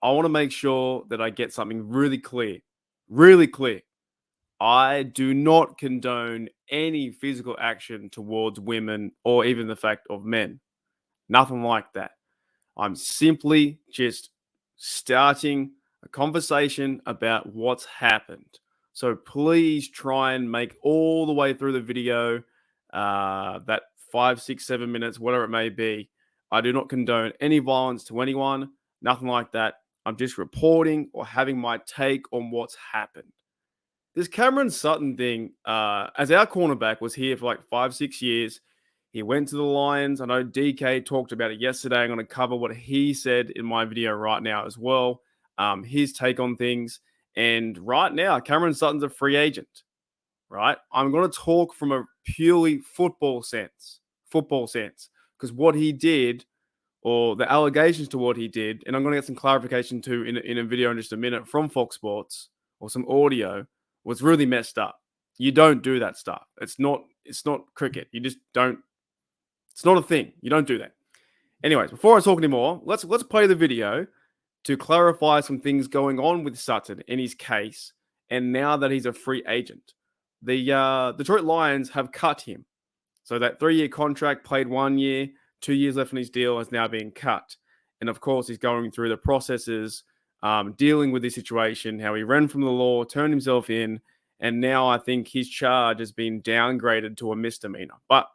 I want to make sure that I get something really clear. Really clear. I do not condone any physical action towards women or even the fact of men. Nothing like that. I'm simply just starting a conversation about what's happened. So please try and make all the way through the video, that 5, 6, 7 minutes, whatever it may be. I do not condone any violence to anyone, nothing like that. I'm just reporting or having my take on what's happened. This Cameron Sutton thing, as our cornerback, was here for like 5, 6 years. He went to the Lions. I know DK talked about it yesterday. I'm going to cover what he said in my video right now as well, his take on things. And right now, Cameron Sutton's a free agent, right? I'm going to talk from a purely football sense, because what he did, or the allegations to what he did, and I'm going to get some clarification too in a video in just a minute from Fox Sports or some audio, was really messed up. You don't do that stuff. It's not cricket. You just don't. It's not a thing. You don't do that. Anyways, before I talk anymore, let's play the video to clarify some things going on with Sutton in his case, and now that he's a free agent. The Detroit Lions have cut him. So that 3-year contract, played 1 year, 2 years left on his deal, has now been cut. And of course, he's going through the processes, dealing with this situation, how he ran from the law, turned himself in, and now I think his charge has been downgraded to a misdemeanor. But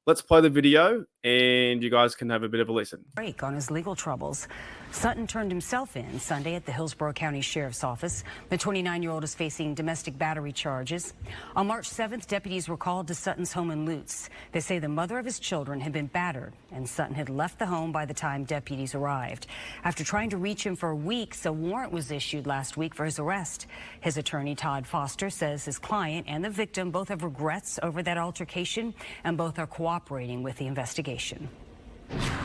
let's play the video, and you guys can have a bit of a listen. Break on his legal troubles. Sutton turned himself in Sunday at the Hillsborough County Sheriff's Office. The 29-year-old is facing domestic battery charges. On March 7th, deputies were called to Sutton's home in Lutz. They say the mother of his children had been battered, and Sutton had left the home by the time deputies arrived. After trying to reach him for weeks, a warrant was issued last week for his arrest. His attorney, Todd Foster, says his client and the victim both have regrets over that altercation, and both are cooperating with the investigation.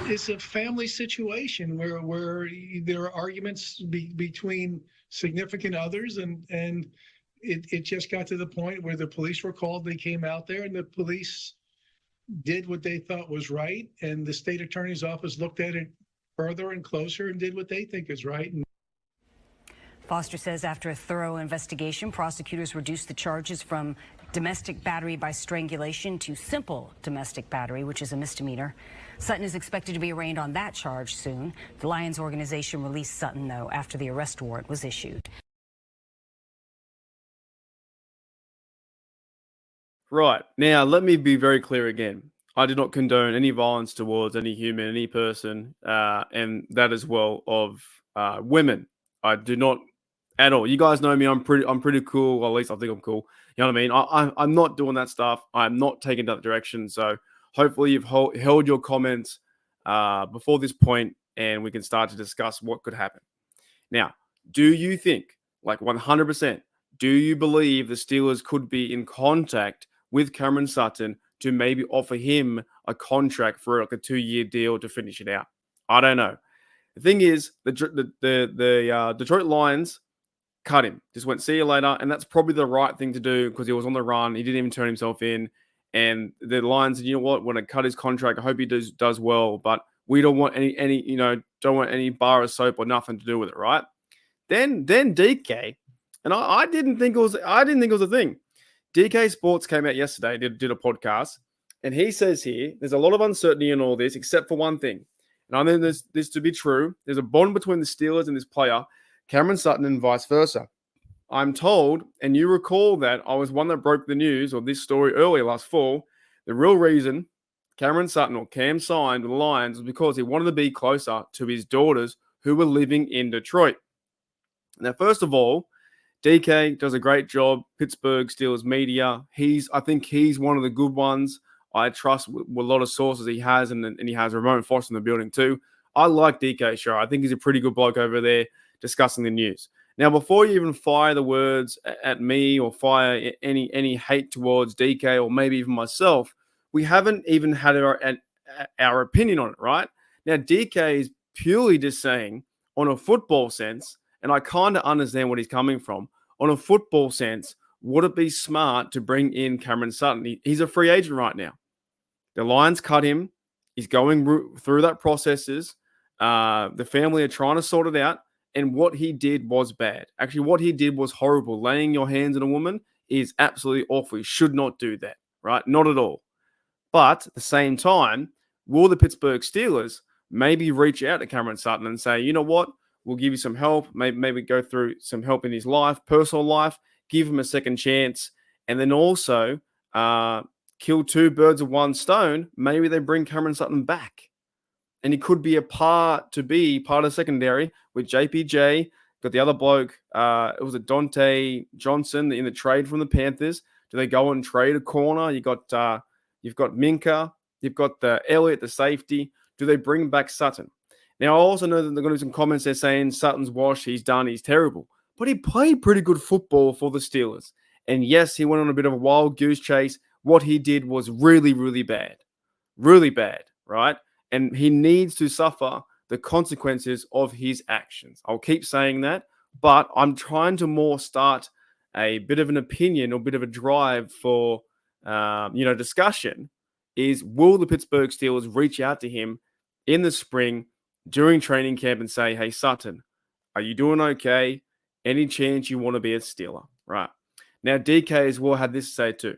It's a family situation where there are arguments between significant others, and it just got to the point where the police were called. They came out there, and the police did what they thought was right, and the state attorney's office looked at it further and closer and did what they think is right. Foster says after a thorough investigation, prosecutors reduced the charges from domestic battery by strangulation to simple domestic battery, which is a misdemeanor. Sutton is expected to be arraigned on that charge soon. The Lions organization released Sutton, though, after the arrest warrant was issued. Right. Now, let me be very clear again. I do not condone any violence towards any human, any person, and that as well of women. I do not at all. You guys know me. I'm pretty cool. Well, at least I think I'm cool. You know what I mean? I'm not doing that stuff. I'm not taking that direction. So hopefully you've held your comments before this point, and we can start to discuss what could happen. Now, do you think, like 100%, do you believe the Steelers could be in contact with Cameron Sutton to maybe offer him a contract for like a 2-year deal to finish it out? I don't know. The thing is, the Detroit Lions cut him. Just went, see you later. And that's probably the right thing to do because he was on the run. He didn't even turn himself in. And the Lions said, you know what? When I cut his contract, I hope he does well. But we don't want don't want any bar of soap or nothing to do with it, right? Then DK, and I didn't think it was a thing. DK Sports came out yesterday, did a podcast, and he says here, there's a lot of uncertainty in all this, except for one thing. And I think this to be true. There's a bond between the Steelers and this player, Cameron Sutton, and vice versa. I'm told, and you recall that I was one that broke the news or this story earlier last fall. The real reason Cameron Sutton, or Cam, signed with the Lions was because he wanted to be closer to his daughters who were living in Detroit. Now, first of all, DK does a great job. Pittsburgh Steelers media. I think he's one of the good ones. I trust with a lot of sources he has, and he has Ramon Foster in the building too. I like DK Show. I think he's a pretty good bloke over there discussing the news. Now, before you even fire the words at me or fire any hate towards DK or maybe even myself, we haven't even had our opinion on it, right? Now, DK is purely just saying on a football sense, and I kind of understand what he's coming from. On a football sense, would it be smart to bring in Cameron Sutton? He's a free agent right now. The Lions cut him. He's going through that processes. The family are trying to sort it out. And what he did was bad. Actually, what he did was horrible. Laying your hands on a woman is absolutely awful. You should not do that, right? Not at all. But at the same time, will the Pittsburgh Steelers maybe reach out to Cameron Sutton and say, you know what, we'll give you some help, maybe go through some help in his life, personal life, give him a second chance, and then also kill two birds with one stone. Maybe they bring Cameron Sutton back. And he could be part of the secondary with JPJ. Got the other bloke, it was a Dante Johnson in the trade from the Panthers. Do they go and trade a corner? You've got Minka, you've got the Elliott, the safety. Do they bring back Sutton? Now, I also know that they're going to do some comments there saying Sutton's washed, he's done, he's terrible. But he played pretty good football for the Steelers. And yes, he went on a bit of a wild goose chase. What he did was really, really bad. Really bad, right? And he needs to suffer the consequences of his actions. I'll keep saying that, but I'm trying to more start a bit of an opinion or a bit of a drive for, discussion is, will the Pittsburgh Steelers reach out to him in the spring during training camp and say, hey, Sutton, are you doing okay? Any chance you want to be a Steeler? Right. Now, DK as well had this to say too.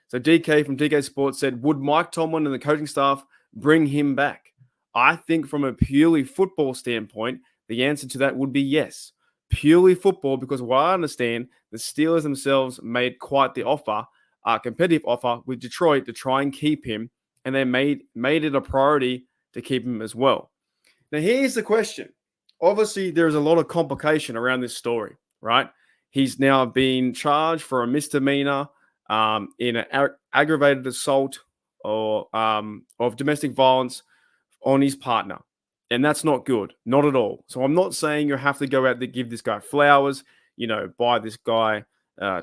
So DK from DK Sports said, would Mike Tomlin and the coaching staff bring him back? I think from a purely football standpoint, the answer to that would be yes. Purely football, because what I understand, the Steelers themselves made quite the offer, a competitive offer with Detroit to try and keep him, and they made it a priority to keep him as well. Now, here's the question. Obviously, there's a lot of complication around this story, right? He's now been charged for a misdemeanor in an aggravated assault or of domestic violence on his partner. And that's not good. Not at all. So I'm not saying you have to go out there, give this guy flowers, buy this guy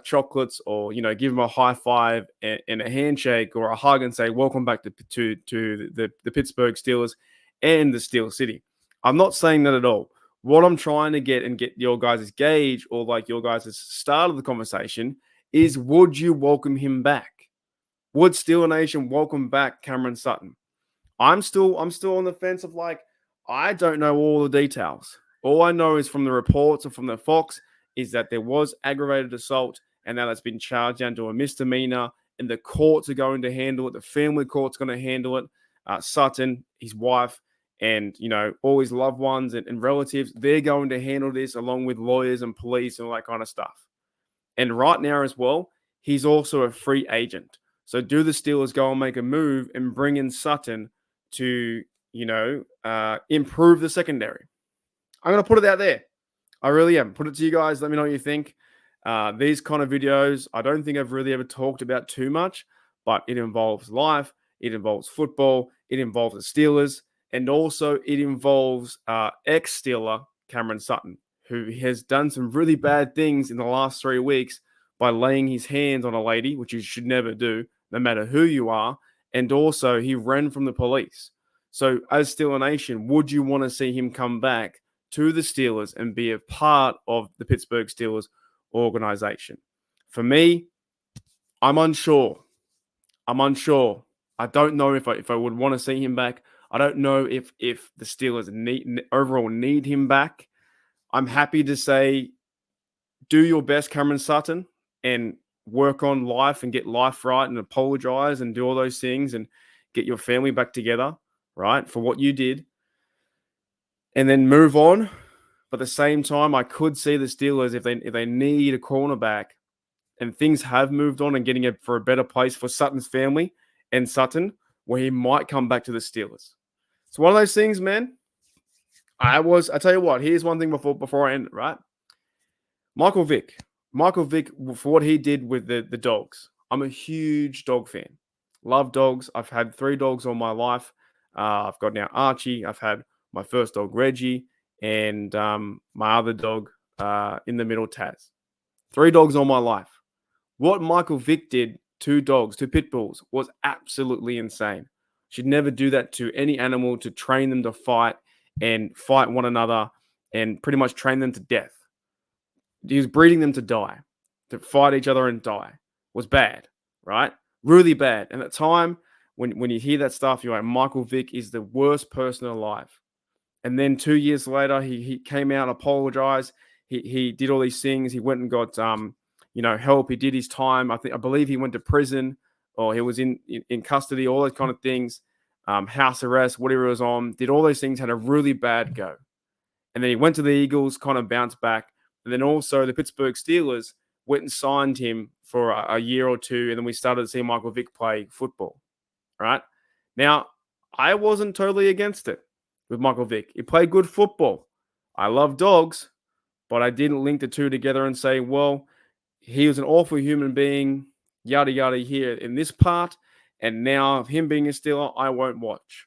chocolates, or, give him a high five and a handshake or a hug and say, welcome back to the Pittsburgh Steelers and the Steel City. I'm not saying that at all. What I'm trying to get your guys' gauge, or like your guys' start of the conversation, is, would you welcome him back? Would Steeler Nation welcome back Cameron Sutton? I'm still on the fence of, like, I don't know all the details. All I know is from the reports and from the Fox is that there was aggravated assault, and now that's been charged down to a misdemeanor, and the courts are going to handle it. The family court's going to handle it. Sutton, his wife, and, all his loved ones and relatives, they're going to handle this along with lawyers and police and all that kind of stuff. And right now as well, he's also a free agent. So do the Steelers go and make a move and bring in Sutton to, improve the secondary? I'm going to put it out there. I really am. Put it to you guys. Let me know what you think. These kind of videos, I don't think I've really ever talked about too much, but it involves life. It involves football. It involves the Steelers. And also it involves ex-Steeler Cameron Sutton, who has done some really bad things in the last 3 weeks by laying his hands on a lady, which you should never do, no matter who you are. And also he ran from the police. So as Steeler Nation, would you want to see him come back to the Steelers and be a part of the Pittsburgh Steelers organization? For me, I'm unsure. I don't know if I would want to see him back. I don't know if the Steelers overall need him back. I'm happy to say, do your best, Cameron Sutton, and work on life and get life right and apologize and do all those things and get your family back together, right, for what you did, and then move on. But at the same time, I could see the Steelers, if they need a cornerback and things have moved on and getting it for a better place for Sutton's family and Sutton, where he might come back to the Steelers. It's one of those things, man. I tell you what, here's one thing before I end it, right? Michael Vick, for what he did with the dogs. I'm a huge dog fan. Love dogs. I've had 3 dogs all my life. I've got now Archie. I've had my first dog, Reggie, and my other dog in the middle, Taz. 3 dogs all my life. What Michael Vick did, 2 pit bulls, was absolutely insane. Should never do that to any animal, to train them to fight and fight one another and pretty much train them to death. He was breeding them to die, to fight each other and die. Was bad, right? Really bad. And at the time, when you hear that stuff, you're like, Michael Vick is the worst person alive. And then 2 years later, he came out and apologized. He did all these things. He went and got help. He did his time. I believe he went to prison, or he was in custody, all those kind of things, house arrest, whatever he was on, did all those things, had a really bad go. And then he went to the Eagles, kind of bounced back. And then also the Pittsburgh Steelers went and signed him for a year or two. And then we started to see Michael Vick play football, right? Now, I wasn't totally against it with Michael Vick. He played good football. I love dogs, but I didn't link the two together and say, well, he was an awful human being, yada, yada, here in this part. And now, him being a Steeler, I won't watch.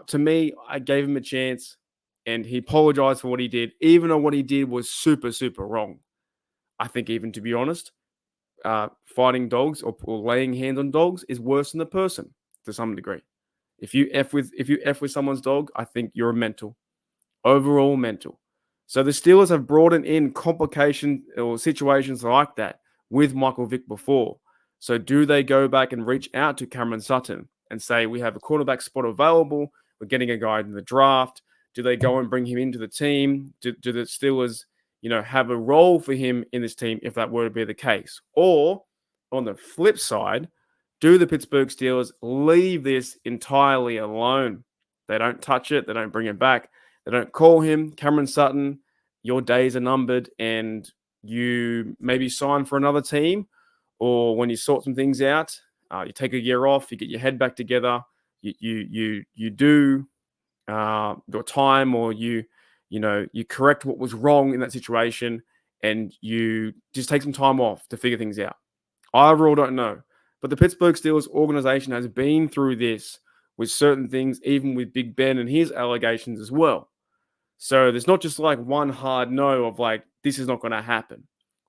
To me, I gave him a chance, and he apologized for what he did, even though what he did was super, super wrong. I think, even to be honest, fighting dogs or laying hands on dogs is worse than the person to some degree. If you F with someone's dog, I think you're mental. Overall mental. So the Steelers have brought in complications or situations like that with Michael Vick before. So do they go back and reach out to Cameron Sutton and say, we have a quarterback spot available, we're getting a guy in the draft? Do they go and bring him into the team? Do the Steelers, have a role for him in this team if that were to be the case? Or on the flip side, do the Pittsburgh Steelers leave this entirely alone? They don't touch it. They don't bring it back. They don't call him. Cameron Sutton, your days are numbered, and you maybe sign for another team, or when you sort some things out, you take a year off, you get your head back together, you do your time, or you correct what was wrong in that situation, and you just take some time off to figure things out. I overall don't know. But the Pittsburgh Steelers organization has been through this with certain things, even with Big Ben and his allegations as well. So there's not just like one hard no of like, this is not going to happen.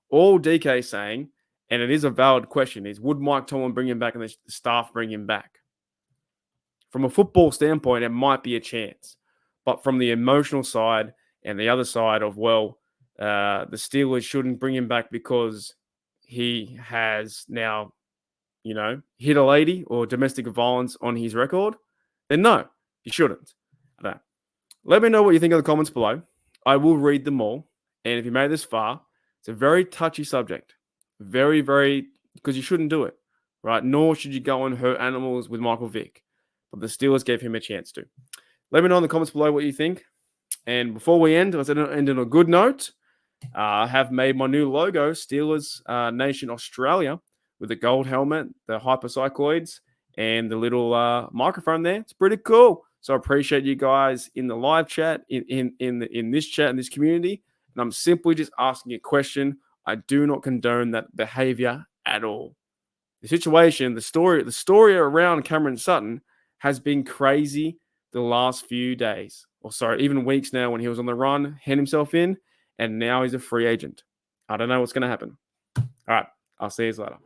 All DK is saying, and it is a valid question, is would Mike Tomlin bring him back and the staff bring him back? From a football standpoint, it might be a chance. But from the emotional side and the other side of, the Steelers shouldn't bring him back because he has now, hit a lady or domestic violence on his record, then no, he shouldn't. I don't know. Let me know what you think in the comments below. I will read them all. And if you made it this far, it's a very touchy subject. Very, very, because you shouldn't do it, right? Nor should you go and hurt animals with Michael Vick. But the Steelers gave him a chance to. Let me know in the comments below what you think. And before we end, let's end on a good note. I have made my new logo, Steelersnation Australia, with the gold helmet, the hypercycloids, and the little microphone there. It's pretty cool. So I appreciate you guys in the live chat, in this chat, in this community. And I'm simply just asking a question. I do not condone that behavior at all. The situation, the story around Cameron Sutton has been crazy the last few days. Or sorry, even weeks now, when he was on the run, hand himself in, and now he's a free agent. I don't know what's going to happen. All right, I'll see you later.